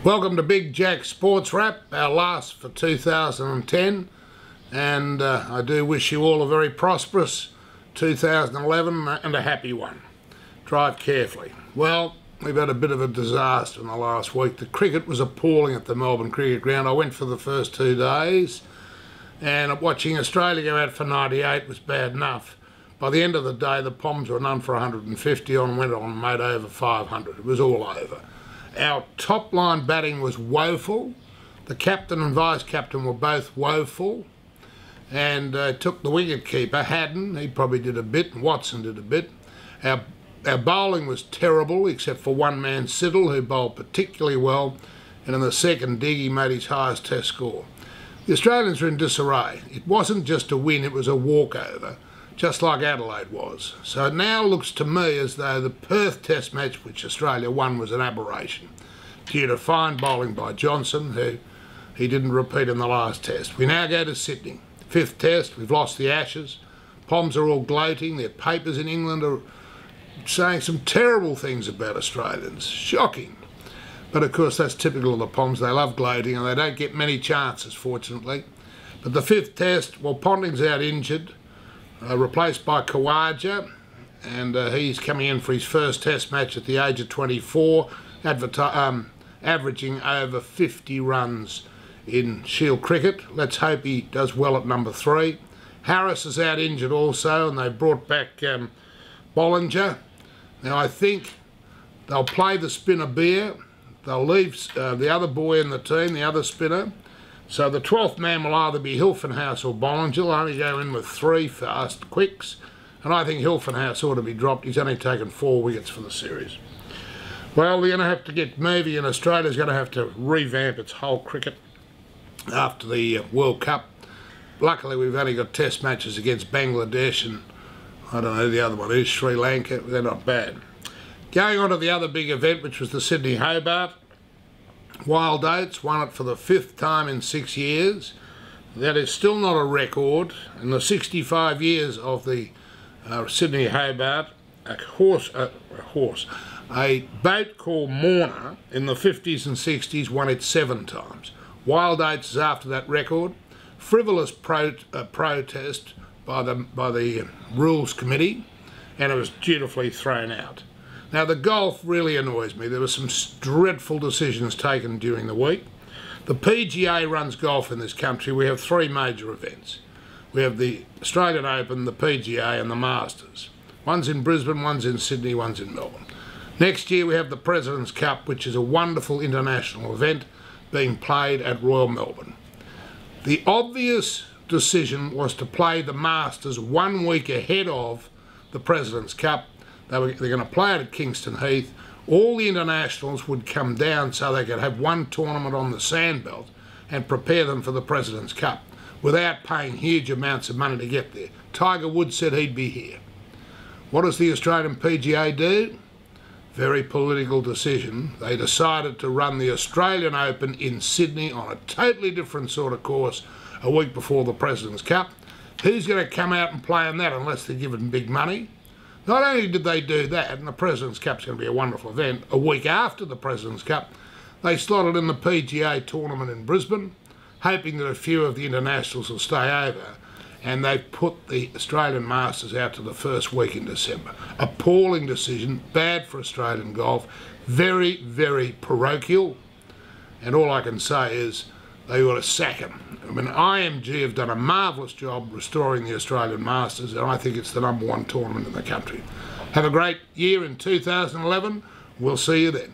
Welcome to Big Jack Sports Wrap, our last for 2010, and I do wish you all a very prosperous 2011 and a happy one. Drive carefully. Well, we've had a bit of a disaster in the last week. The cricket was appalling at the Melbourne Cricket Ground. I went for the first 2 days, and watching Australia go out for 98 was bad enough. By the end of the day, the Poms were none for 150 on, went on and made over 500. It was all over. Our top line batting was woeful. The captain and vice captain were both woeful, and took the wicket keeper, Haddon. He probably did a bit, and Watson did a bit. Our bowling was terrible, except for one man, Siddle, who bowled particularly well, and in the second dig he made his highest test score. The Australians were in disarray. It wasn't just a win, it was a walkover, just like Adelaide was. So it now looks to me as though the Perth Test match, which Australia won, was an aberration, due to fine bowling by Johnson, who he didn't repeat in the last test. We now go to Sydney. 5th test, we've lost the Ashes. Poms are all gloating. Their papers in England are saying some terrible things about Australians. Shocking. But of course that's typical of the Poms. They love gloating and they don't get many chances, fortunately. But the 5th test, well, Ponting's out injured, replaced by Khawaja, and he's coming in for his first test match at the age of 24, averaging over 50 runs in Shield cricket. Let's hope he does well at number 3. Harris is out injured also, and they've brought back Bollinger. Now I think they'll play the spinner Beer. They'll leave the other boy in the team, the other spinner. So the 12th man will either be Hilfenhaus or Bollinger. They'll only go in with 3 fast quicks, and I think Hilfenhaus ought to be dropped. He's only taken 4 wickets for the series. Well, we're going to have to get moving, and Australia's going to have to revamp its whole cricket after the World Cup. Luckily, we've only got test matches against Bangladesh and I don't know who the other one is, Sri Lanka. They're not bad. Going on to the other big event, which was the Sydney Hobart. Wild Oats won it for the 5th time in 6 years. That is still not a record. In the 65 years of the Sydney Hobart, a boat called Morna in the 50s and 60s won it 7 times. Wild Oats is after that record. Frivolous protest by the Rules Committee, and it was dutifully thrown out. Now the golf really annoys me. There were some dreadful decisions taken during the week. The PGA runs golf in this country. We have 3 major events. We have the Australian Open, the PGA and the Masters. One's in Brisbane, one's in Sydney, one's in Melbourne. Next year we have the President's Cup, which is a wonderful international event being played at Royal Melbourne. The obvious decision was to play the Masters 1 week ahead of the President's Cup. They're going to play it at Kingston Heath. All the internationals would come down so they could have one tournament on the sandbelt and prepare them for the President's Cup without paying huge amounts of money to get there. Tiger Woods said he'd be here. What does the Australian PGA do? Very political decision. They decided to run the Australian Open in Sydney on a totally different sort of course a week before the President's Cup. Who's going to come out and play in that unless they're given big money? Not only did they do that, and the President's Cup's going to be a wonderful event, a week after the President's Cup, they slotted in the PGA tournament in Brisbane, hoping that a few of the internationals will stay over, and they put the Australian Masters out to the first week in December. Appalling decision, bad for Australian golf, very, very parochial, and all I can say is they ought to sack him. I mean, IMG have done a marvellous job restoring the Australian Masters, and I think it's the #1 tournament in the country. Have a great year in 2011. We'll see you then.